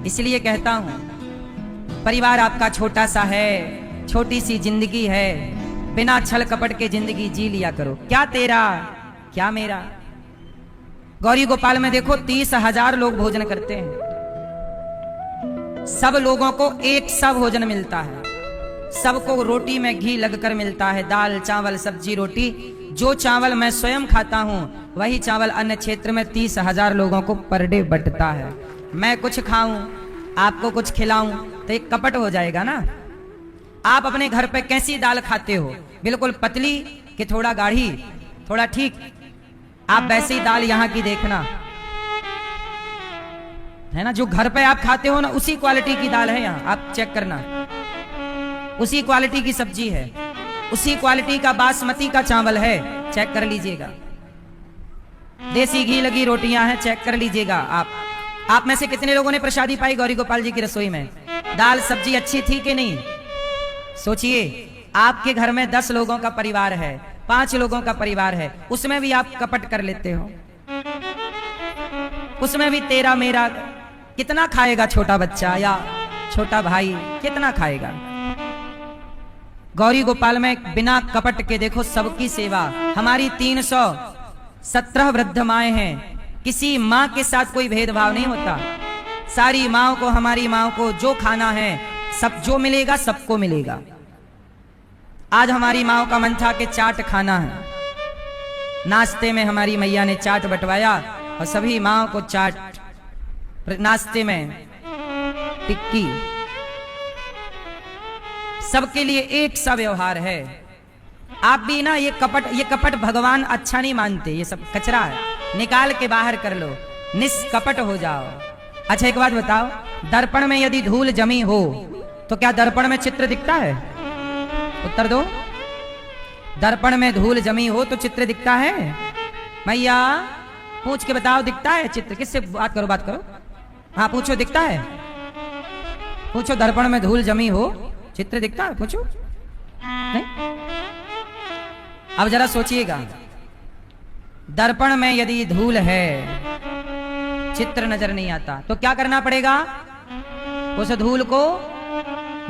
इसलिए कहता हूं, परिवार आपका छोटा सा है, छोटी सी जिंदगी है, बिना छल कपट के जिंदगी जी लिया करो। क्या तेरा क्या मेरा। गौरी गोपाल में देखो 30,000 लोग भोजन करते हैं, सब लोगों को एक सा भोजन मिलता है, सबको रोटी में घी लगकर मिलता है, दाल चावल सब्जी रोटी। जो चावल मैं स्वयं खाता हूं वही चावल अन्य क्षेत्र में 30,000 लोगों को पर डे बंटता है। मैं कुछ खाऊं आपको कुछ खिलाऊं तो एक कपट हो जाएगा ना। आप अपने घर पे कैसी दाल खाते हो, बिल्कुल पतली कि थोड़ा गाढ़ी, थोड़ा ठीक, आप वैसी ही दाल यहां की देखना है ना। जो घर पे आप खाते हो ना उसी क्वालिटी की दाल है यहां, आप चेक करना, उसी क्वालिटी की सब्जी है, उसी क्वालिटी का बासमती का चावल है, चेक कर लीजिएगा। देसी घी लगी रोटियां हैं, चेक कर लीजिएगा। आप में से कितने लोगों ने प्रसादी पाई गौरी गोपाल जी की रसोई में? दाल सब्जी अच्छी थी कि नहीं? सोचिए, आपके घर में 10 लोगों का परिवार है, 5 लोगों का परिवार है, उसमें भी आप कपट कर लेते हो, उसमें भी तेरा मेरा। कितना खाएगा छोटा बच्चा या छोटा भाई, कितना खाएगा? गौरी गोपाल में बिना कपट के देखो सबकी सेवा। हमारी 317 वृद्ध माएं हैं, किसी मां के साथ कोई भेदभाव नहीं होता। सारी माओ को, हमारी माओ को जो खाना है सब जो मिलेगा सबको मिलेगा। आज हमारी माओ का मन था कि चाट खाना है, नाश्ते में हमारी मैया ने चाट बंटवाया और सभी माओ को चाट, नाश्ते में टिक्की, सबके लिए एक सा व्यवहार है। आप भी ना ये कपट भगवान अच्छा नहीं मानते, ये सब कचरा है, निकाल के बाहर कर लो, निष्कपट हो जाओ। अच्छा एक बात बताओ, दर्पण में यदि धूल जमी हो तो क्या दर्पण में चित्र दिखता है? उत्तर दो। दर्पण में धूल जमी हो तो चित्र दिखता है? मैया पूछ के बताओ, दिखता है चित्र? किससे बात करो, बात करो, हाँ पूछो, दिखता है? पूछो, दर्पण में धूल जमी हो चित्र दिखता है? पूछो। नहीं? अब जरा सोचिएगा, दर्पण में यदि धूल है, चित्र नजर नहीं आता, तो क्या करना पड़ेगा? उस धूल को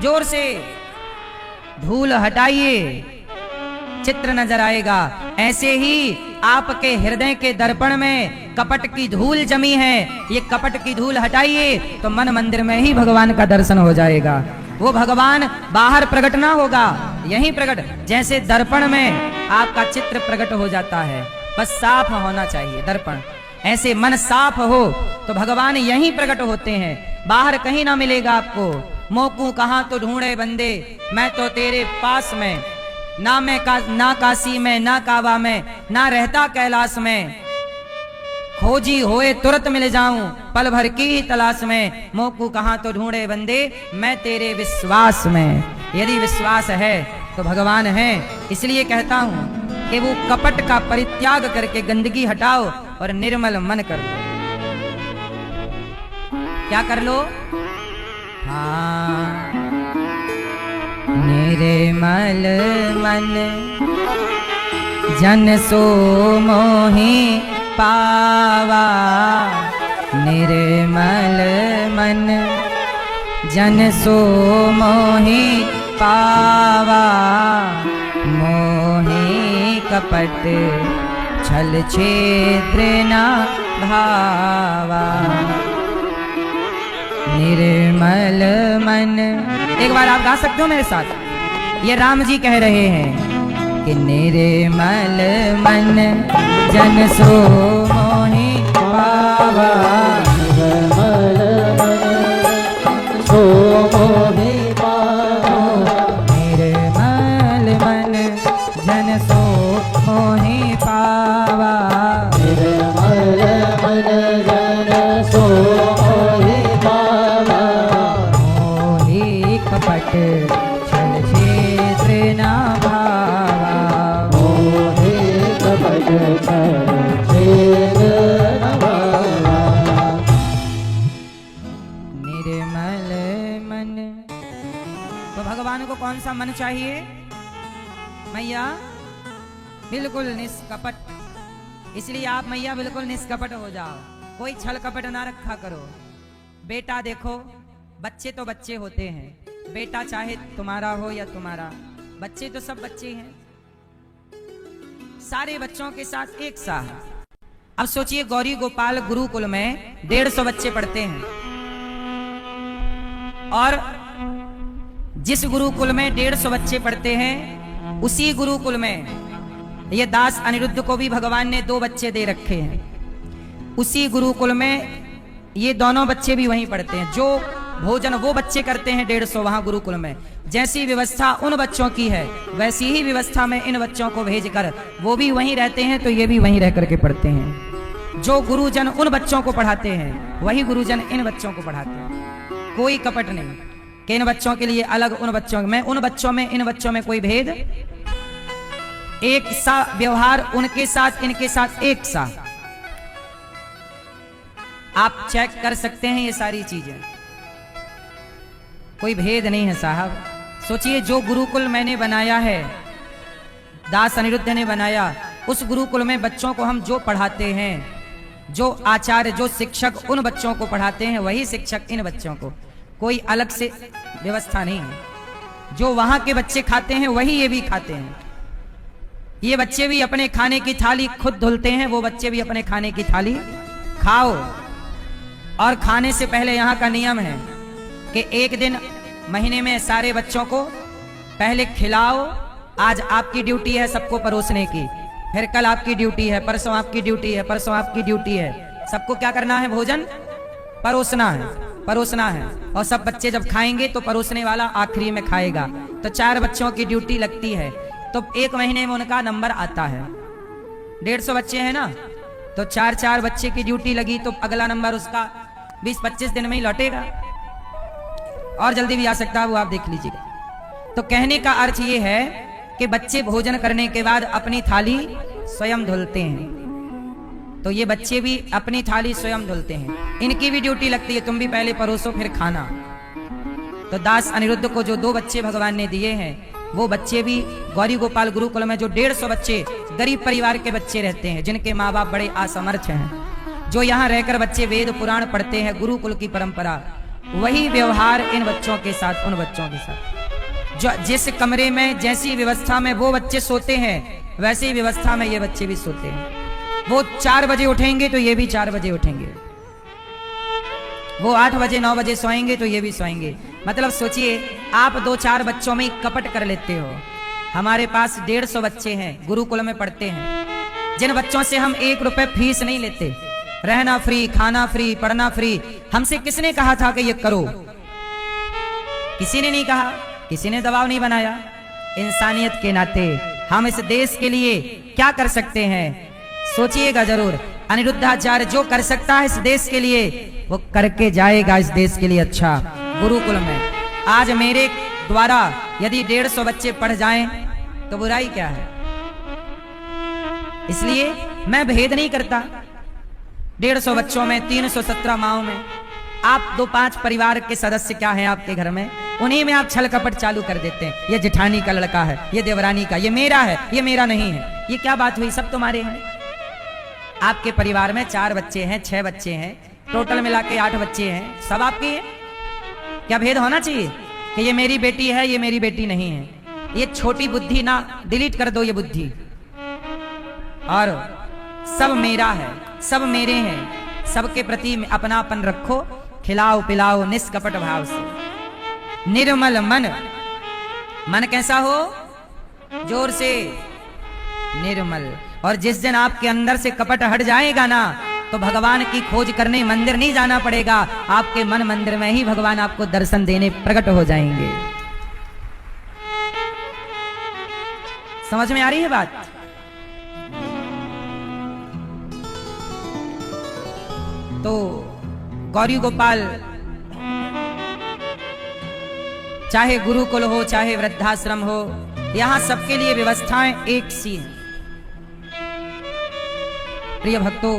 जोर से धूल हटाइए, चित्र नजर आएगा। ऐसे ही आपके हृदय के दर्पण में कपट की धूल जमी है, ये कपट की धूल हटाइए तो मन मंदिर में ही भगवान का दर्शन हो जाएगा। वो भगवान बाहर प्रकट ना होगा, यहीं प्रकट, जैसे दर्पण में आपका चित्र प्रकट हो जाता है, बस साफ होना चाहिए दर्पण। ऐसे मन साफ हो तो भगवान यहीं प्रकट होते हैं, बाहर कहीं ना मिलेगा आपको। मोकू कहां तो ढूंढे बंदे, मैं तो तेरे पास में, ना काशी में, ना काबा में, ना रहता कैलाश में, खोजी होए तुरंत मिल जाऊं पल भर की तलाश में। मोकू कहां तो ढूंढे बंदे, मैं तेरे विश्वास में। यदि विश्वास है तो भगवान है। इसलिए कहता हूं कि वो कपट का परित्याग करके गंदगी हटाओ और निर्मल मन कर लो। क्या कर लो? हाँ, निर्मल मन जन सो मोहि पावा, निर्मल मन जन सो मोहि पावा, मोहि कपट छल छेद्र न भावा। निर्मल मन, एक बार आप गा सकते हो मेरे साथ? ये राम जी कह रहे हैं कि निर्मल मन जन सो मोहि पावा, निर्मल मन सो मोहि पावा, निर्मल मन जन सो मोहि पावा, निर्मल मन जन सो मोहि पावा, मोहि कपट छल छेद्र न भावा, मोहि कपट छल छेद्र न भावा। निर्मल मन, तो भगवान को कौन सा मन चाहिए? मैया बिल्कुल निष्कपट। इसलिए आप मैया बिल्कुल निष्कपट हो जाओ, कोई छल कपट ना रखा करो। बेटा देखो, बच्चे तो बच्चे होते हैं, बेटा चाहे तुम्हारा हो या तुम्हारा, बच्चे तो सब बच्चे हैं, सारे बच्चों के साथ एक सा। अब सोचिए गौरी गोपाल गुरुकुल में 150 बच्चे पढ़ते हैं, और जिस गुरुकुल में 150 बच्चे पढ़ते हैं, उसी गुरुकुल में ये दास अनिरुद्ध को भी भगवान ने 2 बच्चे दे रखे हैं। उसी गुरुकुल में ये दोनों बच्चे भी वहीं पढ़ते हैं। जो भोजन वो बच्चे करते हैं 150 वहां गुरुकुल में, जैसी व्यवस्था उन बच्चों की है वैसी ही व्यवस्था में इन बच्चों को भेजकर वो भी वहीं रहते हैं, तो ये भी वहीं रह करके पढ़ते हैं। जो गुरुजन उन बच्चों को पढ़ाते हैं वही गुरुजन इन बच्चों को पढ़ाते हैं। कोई कपट नहीं कि इन बच्चों के लिए अलग, उन बच्चों में, उन बच्चों में, इन बच्चों में कोई भेद, एक सा व्यवहार उनके साथ इनके साथ एक सा। आप चेक कर सकते हैं ये सारी चीजें, कोई भेद नहीं है साहब। सोचिए जो गुरुकुल मैंने बनाया है, दास अनिरुद्ध ने बनाया, उस गुरुकुल में बच्चों को हम जो पढ़ाते हैं, जो आचार्य जो शिक्षक उन बच्चों को पढ़ाते हैं वही शिक्षक इन बच्चों को, कोई अलग से व्यवस्था नहीं है। जो वहां के बच्चे खाते हैं वही ये भी खाते हैं। ये बच्चे भी अपने खाने की थाली खुद धुलते हैं, वो बच्चे भी अपने खाने की थाली खाओ। और खाने से पहले यहाँ का नियम है कि एक दिन महीने में सारे बच्चों को पहले खिलाओ। आज आपकी ड्यूटी है सबको परोसने की, फिर कल आपकी ड्यूटी है, परसों आपकी ड्यूटी है, परसों आपकी ड्यूटी है। सबको क्या करना है? भोजन परोसना है, परोसना है। और सब बच्चे जब खाएंगे तो परोसने वाला आखिरी में खाएगा। तो 4 बच्चों की ड्यूटी लगती है, तो 1 महीने में उनका नंबर आता है। 150 बच्चे हैं ना, तो 4 बच्चे की ड्यूटी लगी, तो अगला नंबर उसका 20-25 दिन में ही लौटेगा, और जल्दी भी आ सकता है, वो आप देख लीजिएगा। तो कहने का अर्थ ये है कि बच्चे भोजन करने के बाद अपनी थाली स्वयं धुलते हैं, तो ये बच्चे भी अपनी थाली स्वयं धुलते हैं। इनकी भी ड्यूटी लगती है, तुम भी पहले परोसो फिर खाना। तो दास अनिरुद्ध को जो 2 बच्चे भगवान ने दिए हैं, वो बच्चे भी गौरी गोपाल गुरुकुल में जो 150 बच्चे गरीब परिवार के बच्चे रहते हैं, जिनके माँ बाप बड़े असमर्थ हैं, जो यहाँ रहकर बच्चे वेद पुराण पढ़ते हैं, गुरुकुल की परंपरा, वही व्यवहार इन बच्चों के साथ, उन बच्चों के साथ। जो जिस कमरे में जैसी व्यवस्था में वो बच्चे सोते हैं, वैसी व्यवस्था में ये बच्चे भी सोते हैं। वो 4 बजे उठेंगे तो ये भी 4 बजे उठेंगे, वो 8 बजे 9 बजे सोएंगे तो ये भी सोएंगे। मतलब सोचिए आप 2-4 बच्चों में कपट कर लेते हो। हमारे पास 150 बच्चे हैं, गुरुकुल में पढ़ते हैं, जिन बच्चों से हम 1 रुपए फीस नहीं लेते, रहना फ्री, खाना फ्री, पढ़ना फ्री। हमसे किसने कहा था कि ये करो? किसी ने नहीं कहा, किसी ने दबाव नहीं बनाया। इंसानियत के नाते हम इस देश के लिए क्या कर सकते हैं, सोचिएगा जरूर। अनिरुद्धाचार्य जो कर सकता है इस देश के लिए, वो करके जाएगा इस देश के लिए। अच्छा, गुरुकुल में आज मेरे द्वारा यदि 150 बच्चे पढ़ जाएं तो बुराई क्या है? इसलिए मैं भेद नहीं करता। 150 बच्चों में 317 माओं में आप 2-5 परिवार के सदस्य क्या हैं आपके घर में, उन्हीं में आप छल कपट चालू कर देते हैं। ये जेठानी का लड़का है, ये देवरानी का, ये मेरा है, ये मेरा नहीं है। ये क्या बात हुई? सब तुम्हारे हैं। आपके परिवार में 4 बच्चे हैं, 6 बच्चे हैं, टोटल मिला के 8 बच्चे हैं, सब आपके हैं। क्या भेद होना चाहिए कि ये मेरी बेटी है, ये मेरी बेटी नहीं है? ये छोटी बुद्धि ना डिलीट कर दो, ये बुद्धि। और सब मेरा है, सब मेरे हैं, सबके प्रति अपनापन रखो, खिलाओ पिलाओ निष्कपट भाव से। निर्मल मन, मन कैसा हो? जोर से, निर्मल। और जिस दिन आपके अंदर से कपट हट जाएगा ना, तो भगवान की खोज करने मंदिर नहीं जाना पड़ेगा, आपके मन मंदिर में ही भगवान आपको दर्शन देने प्रकट हो जाएंगे। समझ में आ रही है बात? तो गौरी गोपाल चाहे गुरुकुल हो चाहे वृद्धाश्रम हो, यहां सबके लिए व्यवस्थाएं एक सी हैं। प्रिय भक्तों,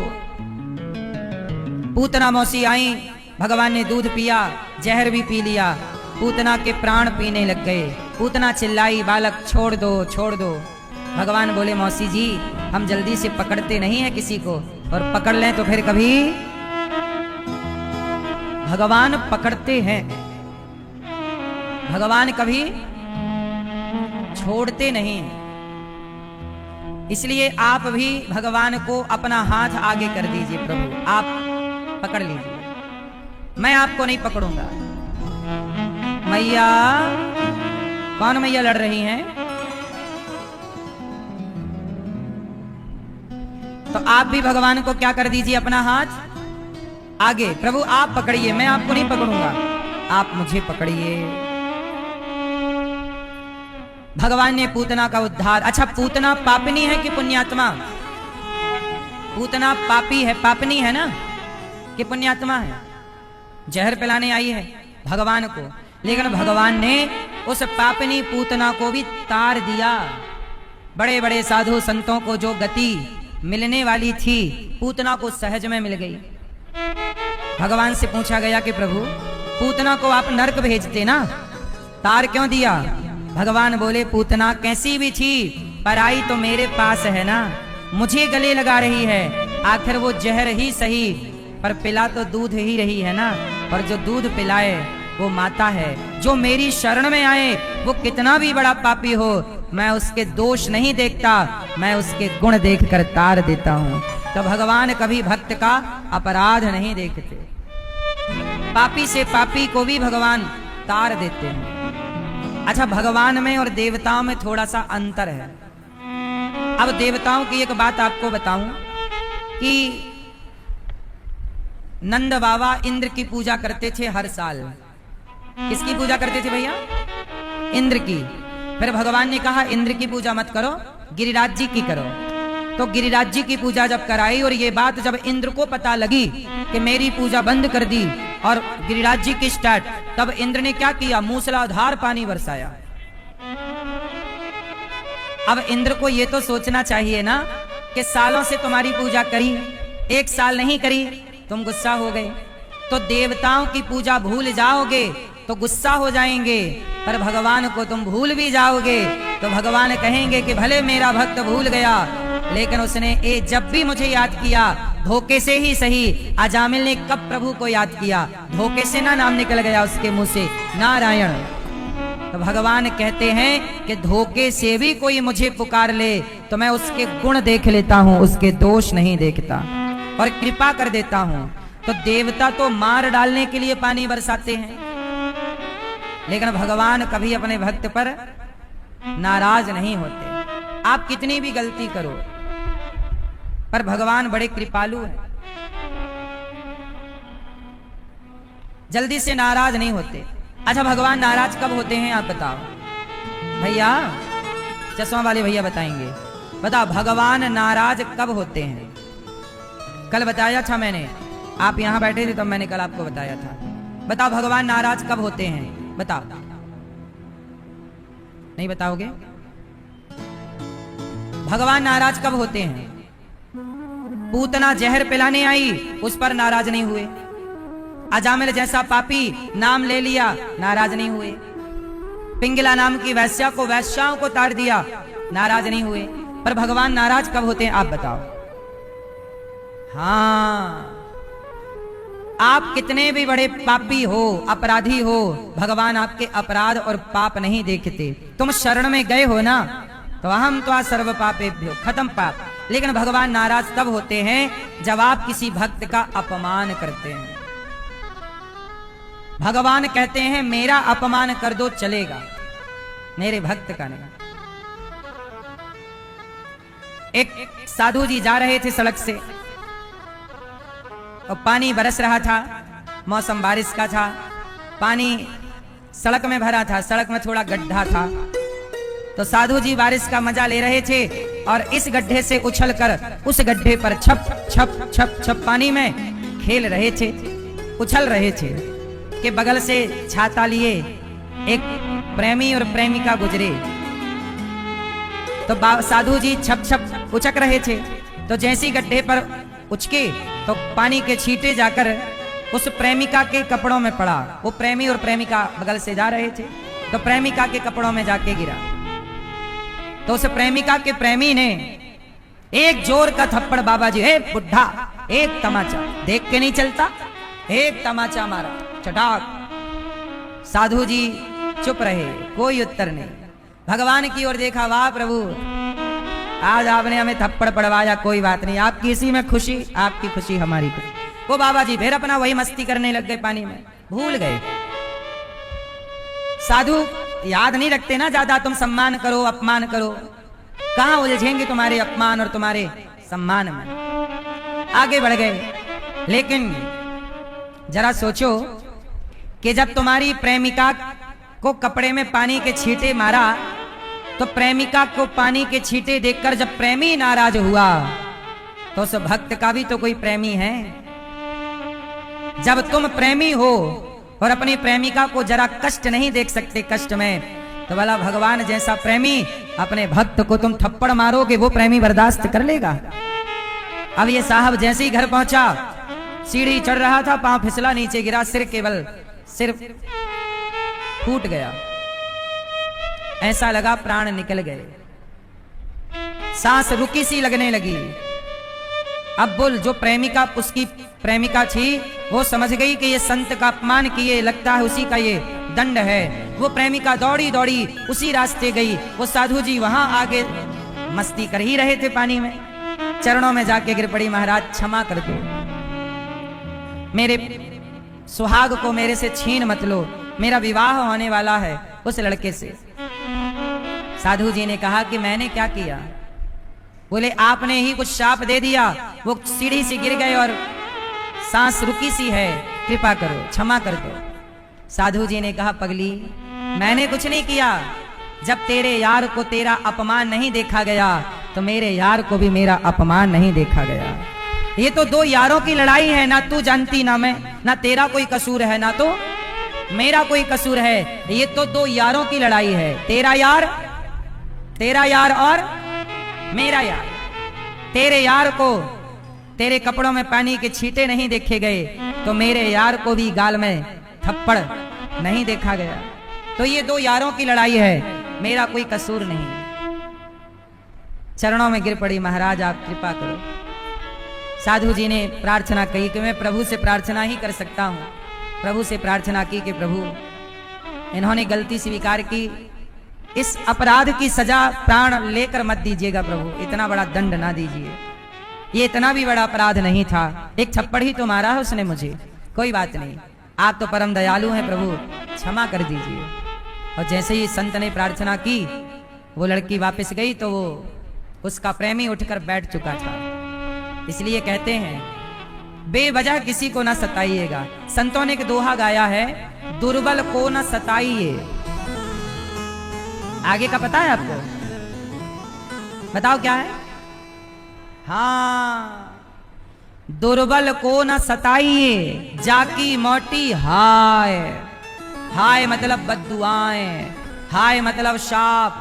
पूतना मौसी आई, भगवान ने दूध पिया, जहर भी पी लिया, पूतना के प्राण पीने लग गए। पूतना चिल्लाई, बालक छोड़ दो, छोड़ दो। भगवान बोले, मौसी जी हम जल्दी से पकड़ते नहीं है किसी को, और पकड़ लें तो फिर कभी भगवान पकड़ते हैं, भगवान कभी छोड़ते नहीं। इसलिए आप भी भगवान को अपना हाथ आगे कर दीजिए, प्रभु आप पकड़ लीजिए, मैं आपको नहीं पकड़ूंगा। मैया, कौन मैया लड़ रही हैं? तो आप भी भगवान को क्या कर दीजिए, अपना हाथ आगे, प्रभु आप पकड़िए, मैं आपको नहीं पकड़ूंगा, आप मुझे पकड़िए। भगवान ने पूतना का उद्धार। अच्छा, पूतना पापिनी है कि पुण्यात्मा? पूतना पापी है, पापिनी है ना, कि पुण्यात्मा है? जहर पिलाने आई है भगवान को, लेकिन भगवान ने उस पापिनी पूतना को भी तार दिया। बड़े बड़े साधु संतों को जो गति मिलने वाली थी, पूतना को सहज में मिल गई। भगवान से पूछा गया कि प्रभु पूतना को आप नरक भेजते ना, तार क्यों दिया? भगवान बोले पूतना कैसी भी थी, पर आई तो मेरे पास है ना, मुझे गले लगा रही है, आखिर वो जहर ही सही, पर पिला तो दूध ही रही है ना, पर जो दूध पिलाए वो माता है। जो मेरी शरण में आए वो कितना भी बड़ा पापी हो, मैं उसके दोष नहीं देखता, मैं उसके गुण देखकर तार देता हूँ। तो भगवान कभी भक्त का अपराध नहीं देखते, पापी से पापी को भी भगवान तार देते हैं। अच्छा, भगवान में और देवताओं में थोड़ा सा अंतर है। अब देवताओं की एक बात आपको बताऊं कि नंद बाबा इंद्र की पूजा करते थे हर साल। किसकी पूजा करते थे भैया? इंद्र की। फिर भगवान ने कहा इंद्र की पूजा मत करो, गिरिराज जी की करो। तो गिरिराज जी की पूजा जब कराई और ये बात जब इंद्र को पता लगी कि मेरी पूजा बंद कर दी और गिरिराज जी की स्टार्ट, तब इंद्र ने क्या किया? मूसलाधार पानी बरसाया। अब इंद्र को ये तो सोचना चाहिए ना कि सालों से तुम्हारी पूजा करी, एक साल नहीं करी, तुम गुस्सा हो गए, तो देवताओं की पूजा भूल जाओगे तो गुस्सा हो जाएंगे, पर भगवान को तुम भूल भी जाओगे तो भगवान कहेंगे कि भले मेरा भक्त भूल गया, लेकिन उसने जब भी मुझे याद किया, धोखे से ही सही। अजामिल ने कब प्रभु को याद किया? धोखे से ना नाम निकल गया उसके मुंह से, नारायण। तो भगवान कहते हैं कि धोखे से भी कोई मुझे पुकार ले तो मैं उसके गुण देख लेता हूं, उसके दोष नहीं देखता और कृपा कर देता हूं। तो देवता तो मार डालने के लिए पानी बरसाते हैं, लेकिन भगवान कभी अपने भक्त पर नाराज नहीं होते। आप कितनी भी गलती करो, पर भगवान बड़े कृपालु हैं, जल्दी से नाराज नहीं होते। अच्छा, भगवान नाराज कब होते हैं आप बताओ भैया? चश्मा वाले भैया बताएंगे। बताओ भगवान नाराज कब होते हैं? कल बताया था मैंने, आप यहां बैठे थे तो मैंने कल आपको बताया था। बताओ भगवान नाराज कब होते हैं? बताओ। नहीं बताओगे? भगवान नाराज कब होते हैं? पूतना जहर पिलाने आई, उस पर नाराज नहीं हुए। अजामिल जैसा पापी नाम ले लिया, नाराज नहीं हुए। पिंगला नाम की वैश्या को वैश्याओं को तार दिया, नाराज नहीं हुए। पर भगवान नाराज कब होते हैं आप बताओ? हाँ, आप कितने भी बड़े पापी हो, अपराधी हो, भगवान आपके अपराध और पाप नहीं देखते। तुम शरण में गए हो ना, तो अहम त्वा सर्व पापेभ्यो, खत्म पाप। लेकिन भगवान नाराज तब होते हैं जब आप किसी भक्त का अपमान करते हैं। भगवान कहते हैं मेरा अपमान कर दो चलेगा, मेरे भक्त का नहीं। एक साधु जी जा रहे थे सड़क से और पानी बरस रहा था, मौसम बारिश का था, पानी सड़क में भरा था, सड़क में थोड़ा गड्ढा था। तो साधु जी बारिश का मजा ले रहे थे और इस गड्ढे से उछलकर उस गड्ढे पर छप छप छप छप पानी में खेल रहे थे, उछल रहे थे कि बगल से छाता लिए एक प्रेमी और प्रेमिका गुजरे। तो साधु जी छप छप उछक रहे थे, तो जैसी गड्ढे पर उछके तो पानी के छींटे जाकर उस प्रेमिका के कपड़ों में पड़ा। वो प्रेमी और प्रेमिका बगल से जा रहे थे, तो प्रेमिका के कपड़ों में जाके गिरा। तो उस प्रेमिका के प्रेमी ने एक जोर का थप्पड़, बाबा जी हे बुढ़ा, एक तमाचा, देख के नहीं चलता, एक तमाचा मारा, चटाक। साधु जी चुप रहे, कोई उत्तर नहीं। भगवान की ओर देखा, वाह प्रभु, आज आपने हमें थप्पड़ पड़वाया, कोई बात नहीं, आपकी इसी में खुशी, आपकी खुशी हमारी खुशी। वो बाबा जी फिर अपना वही मस्ती करने लग गए, पानी में भूल गए। साधु याद नहीं रखते ना ज्यादा, तुम सम्मान करो अपमान करो, कहां उलझेंगे तुम्हारे अपमान और तुम्हारे सम्मान में। आगे बढ़ गए। लेकिन जरा सोचो कि जब तुम्हारी प्रेमिका को कपड़े में पानी के छींटे मारा, तो प्रेमिका को पानी के छींटे देखकर जब प्रेमी नाराज हुआ, तो उस भक्त का भी तो कोई प्रेमी है। जब तुम प्रेमी हो और अपनी प्रेमिका को जरा कष्ट नहीं देख सकते कष्ट में, तो भला भगवान जैसा प्रेमी अपने भक्त को तुम थप्पड़ मारोगे, वो प्रेमी बर्दाश्त कर लेगा? अब ये साहब जैसे ही घर पहुंचा, सीढ़ी चढ़ रहा था, पांव फिसला, नीचे गिरा, सिर फूट गया। ऐसा लगा प्राण निकल गए, सांस रुकी सी लगने लगी। अब बोल, जो प्रेमिका उसकी प्रेमिका थी, वो समझ गई कि ये संत का अपमान किए, लगता है उसी का ये दंड है। वो प्रेमिका दौड़ी दौड़ी उसी रास्ते गई। वो साधु जी वहां आगे मस्ती कर ही रहे थे पानी में, चरणों में जाके गिर पड़ी, महाराज क्षमा कर दो, मेरे सुहाग को मेरे से छीन मत लो, मेरा विवाह होने वाला है उस लड़के से। साधु जी ने कहा कि मैंने क्या किया? बोले आपने ही कुछ शाप दे दिया, वो सीढ़ी से गिर गए और सांस रुकी सी है, कृपा करो, क्षमा कर दो। साधु जी ने कहा, पगली मैंने कुछ नहीं किया, जब तेरे यार को तेरा अपमान नहीं देखा गया, तो मेरे यार को भी मेरा अपमान नहीं देखा गया। ये तो दो यारों की लड़ाई है, ना तू जानती ना मैं, ना तेरा कोई कसूर है ना तो मेरा कोई कसूर है। ये तो दो यारों की लड़ाई है, तेरा यार और मेरा यार। तेरे यार को तेरे कपड़ों में पानी के छींटे नहीं देखे गए, तो मेरे यार को भी गाल में थप्पड़ नहीं देखा गया। तो ये दो यारों की लड़ाई है, मेरा कोई कसूर नहीं। चरणों में गिर पड़ी, महाराज आप कृपा करो। साधु जी ने प्रार्थना कही कि मैं प्रभु से प्रार्थना ही कर सकता हूं। प्रभु से प्रार्थना की कि प्रभु, इन्होंने गलती स्वीकार की, इस अपराध की सजा प्राण लेकर मत दीजिएगा प्रभु, इतना बड़ा दंड ना दीजिए, ये इतना भी बड़ा अपराध नहीं था, एक थप्पड़ ही तो मारा है उसने मुझे, कोई बात नहीं, आप तो परम दयालु हैं प्रभु, क्षमा कर दीजिए। और जैसे ही संत ने प्रार्थना की, वो लड़की वापस गई तो वो उसका प्रेमी उठकर बैठ चुका था। इसलिए कहते हैं बेवजह किसी को ना सताइएगा। संतों ने एक दोहा गाया है, दुर्बल को ना सताइए। आगे का पता है आपको? बताओ क्या है? हाँ, दुर्बल को न सताइए, जाकी मोटी हाय। हाय मतलब बद्दुआएं, हाय मतलब शाप।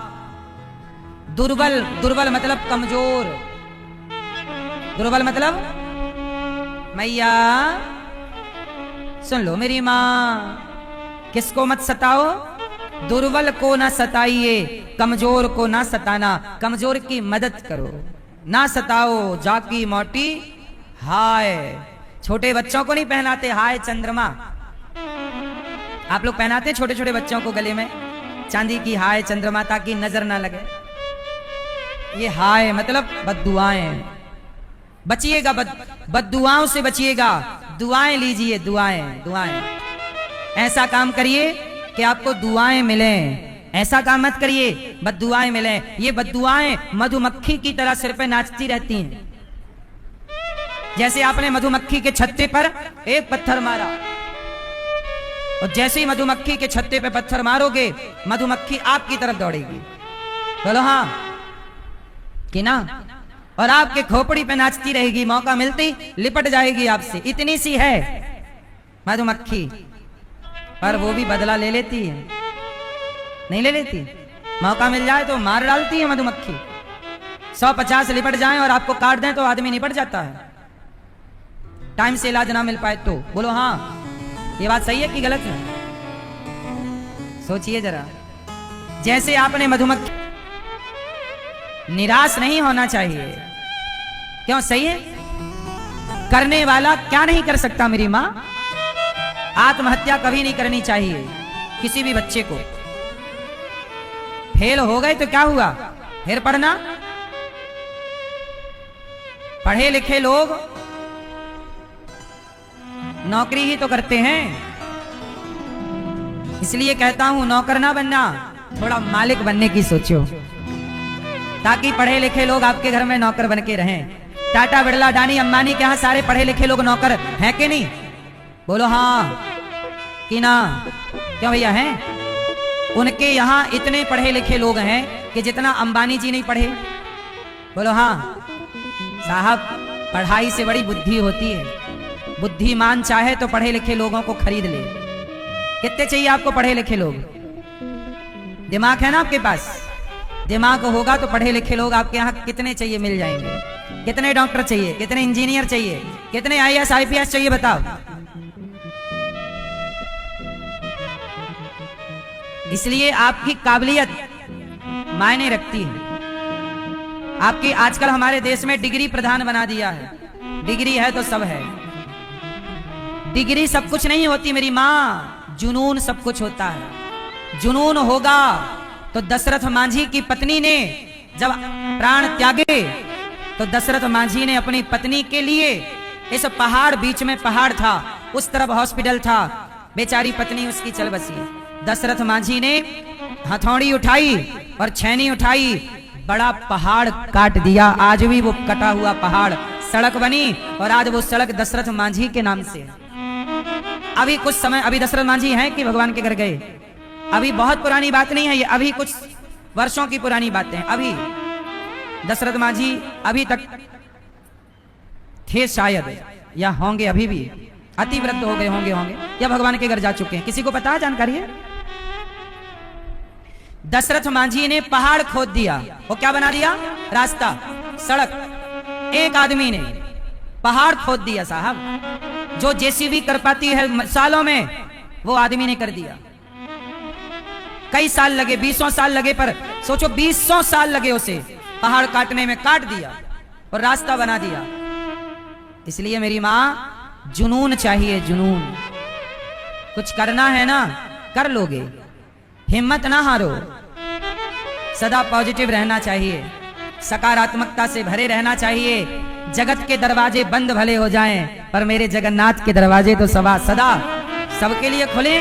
दुर्बल मतलब कमजोर। दुर्बल मतलब मैया सुन लो मेरी माँ, किसको मत सताओ? दुर्बल को ना सताइए, कमजोर को ना सताना, कमजोर की मदद करो, ना सताओ, जाकी मोटी हाय। छोटे बच्चों को नहीं पहनाते हाय चंद्रमा, आप लोग पहनाते छोटे छोटे बच्चों को गले में चांदी की हाय चंद्रमा, ताकि नजर ना लगे। ये हाय मतलब बद्दुआएं, बचिएगा, बद्दुआओं से बचिएगा, दुआएं लीजिए, दुआएं। ऐसा काम करिए कि आपको दुआएं मिलें, ऐसा काम मत करिए बद्दुआएं मिलें। ये बद्दुआएं मधुमक्खी की तरह सिर पे नाचती रहती हैं। जैसे आपने मधुमक्खी के छत्ते पर एक पत्थर मारा, और जैसे ही मधुमक्खी के छत्ते पे पत्थर मारोगे, मधुमक्खी आपकी तरफ दौड़ेगी, बोलो हाँ कि ना, और आपके खोपड़ी पे नाचती रहेगी, मौका मिलती लिपट जाएगी आपसे। इतनी सी है मधुमक्खी, पर वो भी बदला ले लेती है, नहीं ले लेती? मौका मिल जाए तो मार डालती है मधुमक्खी। 150 लिपट जाएं और आपको काट दें तो आदमी निपट जाता है, टाइम से इलाज ना मिल पाए तो। बोलो हाँ, ये बात सही है कि गलत है? सोचिए जरा। जैसे आपने मधुमक्खी, निराश नहीं होना चाहिए, क्यों? सही है? करने वाला क्या नहीं कर सकता मेरी माँ? आत्महत्या कभी नहीं करनी चाहिए किसी भी बच्चे को। फेल हो गए तो क्या हुआ, फिर पढ़ना। पढ़े लिखे लोग नौकरी ही तो करते हैं, इसलिए कहता हूं नौकर ना बनना, थोड़ा मालिक बनने की सोचो, ताकि पढ़े लिखे लोग आपके घर में नौकर बन के रहें। टाटा, बिरला, अडानी, अंबानी के यहां सारे पढ़े लिखे लोग नौकर हैं कि नहीं? बोलो हाँ कि ना? क्यों भैया हैं? उनके यहां इतने पढ़े लिखे लोग हैं कि जितना अंबानी जी नहीं पढ़े। बोलो हाँ साहब, पढ़ाई से बड़ी बुद्धि होती है। बुद्धिमान चाहे तो पढ़े लिखे लोगों को खरीद ले। कितने चाहिए आपको पढ़े लिखे लोग? दिमाग है ना आपके पास? दिमाग होगा तो पढ़े लिखे लोग आपके यहाँ कितने चाहिए मिल जाएंगे। कितने डॉक्टर चाहिए, कितने इंजीनियर चाहिए, कितने आईएएस आईपीएस चाहिए बताओ। इसलिए आपकी काबिलियत मायने रखती है। आपकी आजकल हमारे देश में डिग्री प्रधान बना दिया है। डिग्री है तो सब है। डिग्री सब कुछ नहीं होती मेरी माँ, जुनून सब कुछ होता है। जुनून होगा तो दशरथ मांझी की पत्नी ने जब प्राण त्यागे तो दशरथ मांझी ने अपनी पत्नी के लिए, इस पहाड़, बीच में पहाड़ था, उस तरफ हॉस्पिटल था, बेचारी पत्नी उसकी चल बसी। दशरथ मांझी ने हथौड़ी उठाई और छैनी उठाई, बड़ा पहाड़ काट दिया। आज भी वो कटा हुआ पहाड़ सड़क बनी और आज वो सड़क दशरथ मांझी के नाम से। अभी कुछ समय, अभी दशरथ मांझी हैं कि भगवान के घर गए? अभी बहुत पुरानी बात नहीं है ये, अभी कुछ वर्षों की पुरानी बातें हैं। अभी दशरथ मांझी अभी तक थे शायद, या होंगे अभी भी, अतिवृद्ध हो गए होंगे या भगवान के घर जा चुके हैं। किसी को पता है, जानकारी है? दशरथ मांझी ने पहाड़ खोद दिया। वो क्या बना दिया? रास्ता, सड़क। एक आदमी ने पहाड़ खोद दिया साहब। जो जेसीबी कर पाती है सालों में, वो आदमी ने कर दिया। कई साल लगे, 20 साल लगे, पर सोचो 20 साल लगे उसे पहाड़ काटने में। काट दिया और रास्ता बना दिया। इसलिए मेरी मां, जुनून चाहिए, जुनून। कुछ करना है ना, कर लोगे। हिम्मत ना हारो, सदा पॉजिटिव रहना चाहिए, सकारात्मकता से भरे रहना चाहिए। जगत के दरवाजे बंद भले हो जाएं, पर मेरे जगन्नाथ के दरवाजे तो सदा सबके लिए खुले।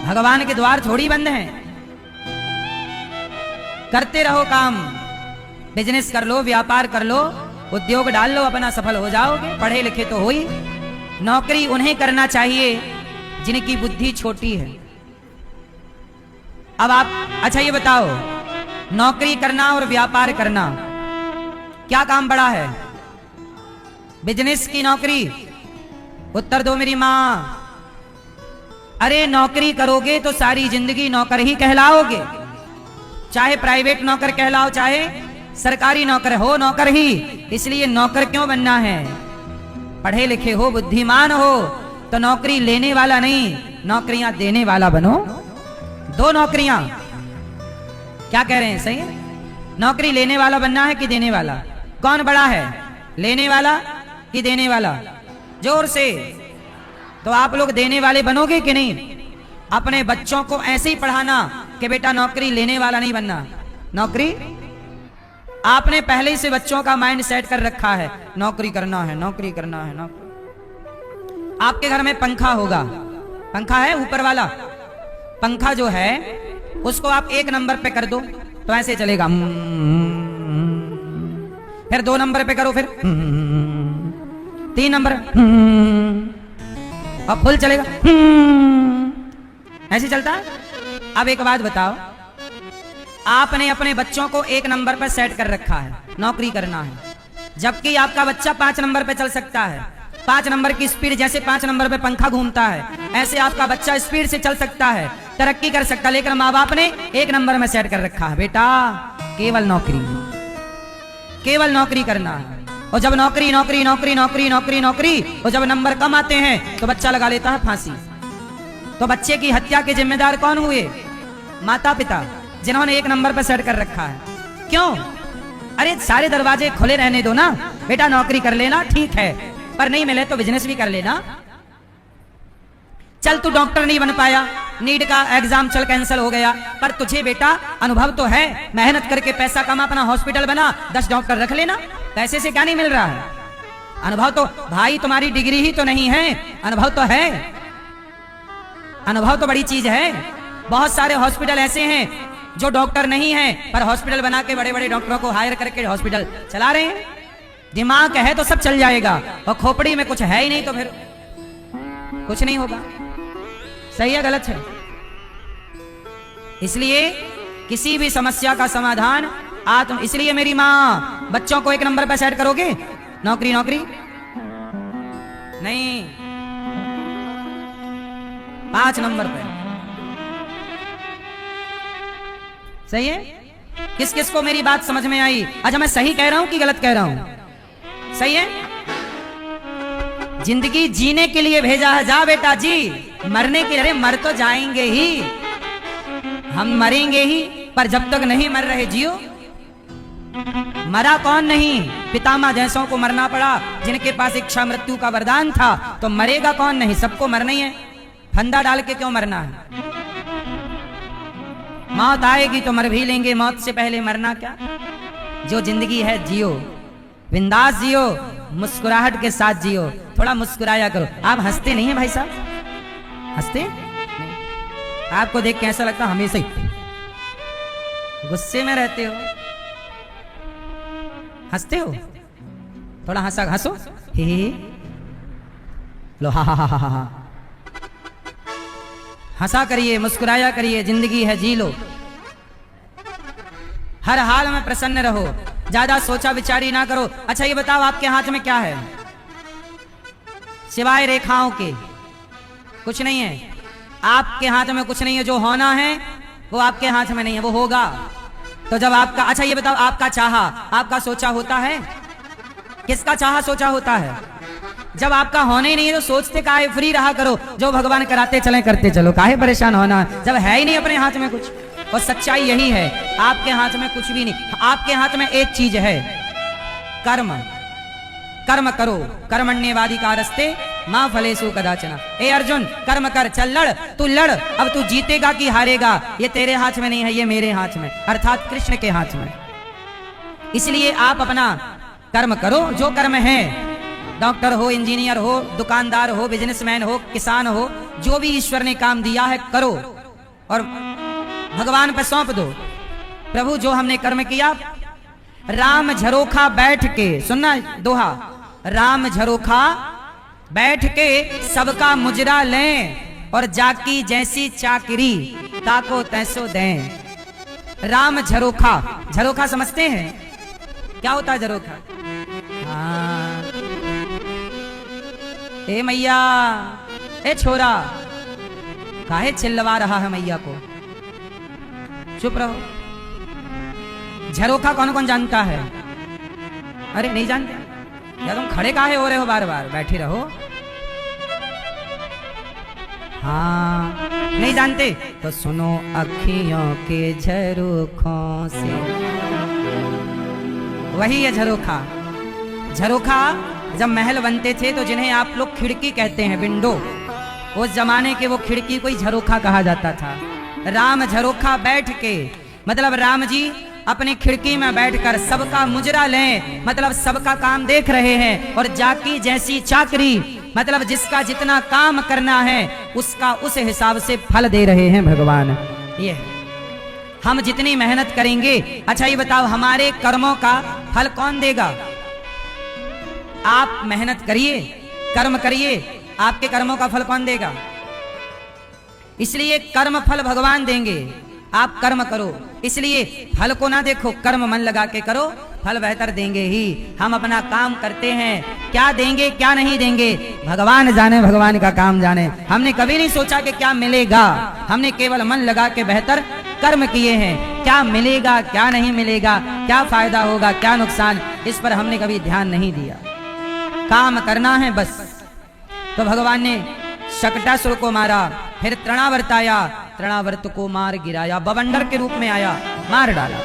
भगवान के द्वार थोड़ी बंद हैं। करते रहो काम, बिजनेस कर लो, व्यापार कर लो, उद्योग डाल लो, अपना सफल हो जाओगे। पढ़े लिखे तो हो ही। नौकरी उन्हें करना चाहिए जिनकी बुद्धि छोटी है। अब आप अच्छा ये बताओ, नौकरी करना और व्यापार करना क्या काम बड़ा है? बिजनेस की नौकरी? उत्तर दो मेरी मां। अरे नौकरी करोगे तो सारी जिंदगी नौकर ही कहलाओगे। चाहे प्राइवेट नौकर कहलाओ, चाहे सरकारी नौकर हो, नौकर ही। इसलिए नौकर क्यों बनना है? पढ़े लिखे हो, बुद्धिमान हो तो नौकरी लेने वाला नहीं, नौकरियां देने वाला बनो। 2 नौकरियां। क्या कह रहे हैं? सही है? नौकरी लेने वाला बनना है कि देने वाला? कौन बड़ा है, लेने वाला कि देने वाला? जोर से। तो आप लोग देने वाले बनोगे कि नहीं? अपने बच्चों को ऐसे ही पढ़ाना कि बेटा नौकरी लेने वाला नहीं बनना। नौकरी आपने पहले ही से बच्चों का माइंड सेट कर रखा है, नौकरी करना है, नौकरी करना है, नौकरी। आपके घर में पंखा होगा, पंखा है ऊपर वाला, पंखा जो है उसको आप 1 नंबर पे कर दो तो ऐसे चलेगा। फिर 2 नंबर पे करो, फिर 3 नंबर, अब फुल चलेगा, ऐसे चलता है। अब एक बात बताओ, आपने अपने बच्चों को 1 नंबर पर सेट कर रखा है, नौकरी करना है, जबकि आपका बच्चा 5 नंबर पे चल सकता है। 5 नंबर की स्पीड, जैसे 5 नंबर पे पंखा घूमता है, ऐसे आपका बच्चा स्पीड से चल सकता है, तरक्की कर सकता है। लेकिन माँ बाप ने 1 नंबर में सेट कर रखा है, बेटा केवल नौकरी, केवल नौकरी करना है। और जब नौकरी नौकरी नौकरी नौकरी नौकरी नौकरी और जब नंबर कम आते हैं तो बच्चा लगा लेता है फांसी। तो बच्चे की हत्या के जिम्मेदार कौन हुए? माता पिता, जिन्होंने 1 नंबर पर सेट कर रखा है। क्यों? अरे सारे दरवाजे खुले रहने दो ना, बेटा नौकरी कर लेना, ठीक है, पर नहीं मिले तो बिजनेस भी कर लेना। चल तू डॉक्टर नहीं बन पाया, नीट का एग्जाम चल कैंसिल हो गया, पर तुझे बेटा अनुभव तो है, मेहनत करके पैसा कमा, अपना हॉस्पिटल बना, 10 डॉक्टर रख लेना। पैसे से क्या नहीं मिल रहा है? अनुभव तो भाई, तुम्हारी डिग्री ही तो नहीं है, अनुभव तो है। अनुभव तो बड़ी चीज है। बहुत सारे हॉस्पिटल ऐसे हैं जो डॉक्टर नहीं है पर हॉस्पिटल बना के बड़े बड़े डॉक्टरों को हायर करके हॉस्पिटल चला रहे हैं। दिमाग है तो सब चल जाएगा, और खोपड़ी में कुछ है ही नहीं तो फिर कुछ नहीं होगा। सही है गलत है? इसलिए किसी भी समस्या का समाधान इसलिए मेरी माँ, बच्चों को 1 नंबर पर सेट करोगे, नौकरी नहीं, 5 नंबर पे। सही है? किस किस को मेरी बात समझ में आई? अच्छा मैं सही कह रहा हूं कि गलत कह रहा हूं? सही है? जिंदगी जीने के लिए भेजा है, जा बेटा जी। मरने के, अरे मर तो जाएंगे ही, हम मरेंगे ही, पर जब तक नहीं मर रहे जियो। मरा कौन नहीं? पितामह जैसों को मरना पड़ा, जिनके पास इच्छा मृत्यु का वरदान था, तो मरेगा कौन नहीं? सबको मरना ही है। फंदा डाल के क्यों मरना है? मौत आएगी तो मर भी लेंगे, मौत से पहले मरना क्या? जो जिंदगी है जियो, बिंदास जियो, मुस्कुराहट के साथ जियो। थोड़ा मुस्कुराया करो। आप हंसते नहीं हैं भाई साहब? हंसते नहीं? आपको देख के ऐसा लगता हमेशा ही गुस्से में रहते हो। हंसते हो? थोड़ा हंसो, हे लो, हा। हंसा करिए, मुस्कुराया करिए, जिंदगी है जी लो। हर हाल में प्रसन्न रहो, ज्यादा सोचा विचारी ना करो। अच्छा ये बताओ, आपके हाथ में क्या है सिवाय रेखाओं के? कुछ नहीं है। आपके हाथ में कुछ नहीं है। जो होना है वो आपके हाथ में नहीं है, वो होगा। तो जब आपका, अच्छा ये बताओ, आपका चाहा, आपका सोचा होता है? किसका चाहा सोचा होता है? जब आपका होने ही नहीं है तो सोचते काहे? फ्री रहा करो, जो भगवान कराते चले करते चलो, काहे परेशान होना जब है ही नहीं अपने हाथ में कुछ। और सच्चाई यही है, आपके हाथ में कुछ भी नहीं। आपके हाथ में एक चीज है, कर्म। कर्म करो, कर्मण्येवादी का रस्ते मां फलेसु कदाचन। ए अर्जुन, कर्म कर, चल लड़, तू लड़। अब तू जीतेगा कि हारेगा ये तेरे हाथ में नहीं है, ये मेरे हाथ में, अर्थात कृष्ण के हाथ में। इसलिए आप अपना कर्म करो, जो कर्म है। डॉक्टर हो, इंजीनियर हो, दुकानदार हो, बिजनेसमैन हो, किसान हो, जो भी ईश्वर ने काम दिया है करो और भगवान पर सौंप दो। प्रभु जो हमने कर्म किया, राम झरोखा बैठ के, सुनना दोहा, राम झरोखा बैठ के सबका मुजरा लें, और जाकी जैसी चाकरी ताको तैसो दें। राम झरोखा, झरोखा समझते हैं क्या होता है झरोखा? हाँ। ए मैया, ए छोरा, काहे चिल्लवा रहा है मैया को? चुप रहो। झरोखा कौन कौन जानता है? अरे नहीं जानते? या तुम खड़े काहे हो रहे हो? बार बार बैठे रहो। हाँ नहीं जानते तो सुनो, अखियों के झरोखों से, वही है झरोखा। झरोखा जब महल बनते थे तो जिन्हें आप लोग खिड़की कहते हैं, विंडो, उस जमाने के वो खिड़की को ही झरोखा कहा जाता था। राम झरोखा बैठ के, मतलब राम जी अपनी खिड़की में बैठकर सबका मुजरा लें, मतलब सबका काम देख रहे हैं, और जाकी जैसी चाकरी, मतलब जिसका जितना काम करना है उसका उस हिसाब से फल दे रहे हैं भगवान। ये हम जितनी मेहनत करेंगे, अच्छा ये बताओ हमारे कर्मों का फल कौन देगा? आप मेहनत करिए, कर्म करिए, आपके कर्मों का फल कौन देगा? इसलिए कर्म फल भगवान देंगे। आप कर्म करो, इसलिए फल को ना देखो, कर्म मन लगा के करो, फल बेहतर देंगे ही। हम अपना काम करते हैं, क्या देंगे क्या नहीं देंगे भगवान जाने, भगवान का काम जाने। हमने कभी नहीं सोचा कि क्या मिलेगा, हमने केवल मन लगा के बेहतर कर्म किए हैं। क्या मिलेगा क्या नहीं मिलेगा, क्या फायदा होगा क्या नुकसान, इस पर हमने कभी ध्यान नहीं दिया। काम करना है बस। तो भगवान ने शकटासुर को मारा, फिर तृणावर्त आया, तृणावर्त को मार गिराया, बवंडर के रूप में आया, मार डाला।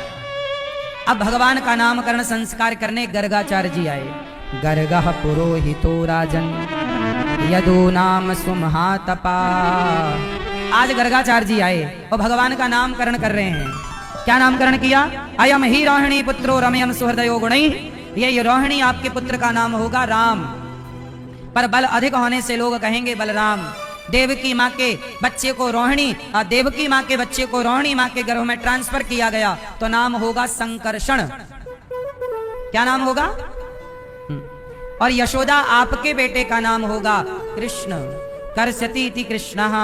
अब भगवान का नामकरण संस्कार करने गर्गाचार्य जी आए। गर्गः पुरोहितो राजन यदु नाम सुमहातपा। आज गर्गाचार्य जी आए और भगवान का नामकरण कर रहे हैं। क्या नामकरण किया? अयम ही रोहिणी पुत्रो रमयम सुहृदयो गुणैः। ये रोहिणी आपके पुत्र का नाम होगा राम, पर बल अधिक होने से लोग कहेंगे बलराम। देवकी माँ के बच्चे को रोहिणी, देवकी माँ के बच्चे को रोहिणी माँ के गर्भ में ट्रांसफर किया गया तो नाम होगा संकर्षण। क्या नाम होगा? और यशोदा आपके बेटे का नाम होगा कृष्ण। कर्षति इति कृष्णः,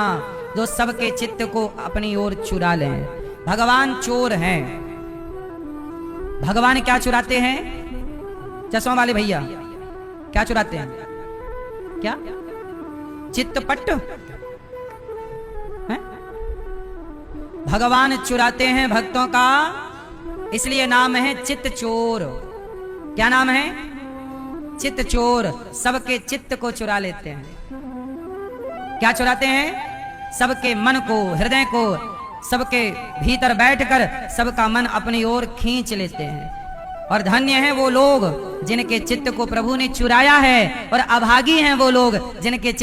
जो सबके चित्त को अपनी ओर चुरा लें। भगवान चोर हैं। भगवान क्या चुराते हैं? चश्मा वाले भैया क्या चुराते हैं? क्या? चित्तपट है? भगवान चुराते हैं भक्तों का, इसलिए नाम है चित्त चोर। क्या नाम है? चित्त चोर। सबके चित्त को चुरा लेते हैं। क्या चुराते हैं? सबके मन को, हृदय को, सबके भीतर बैठकर सबका मन अपनी ओर खींच लेते हैं। और धन्य हैं वो लोग जिनके चित्त को प्रभु ने चुराया है, और अभागी हैं वो लोग जिनके चित्त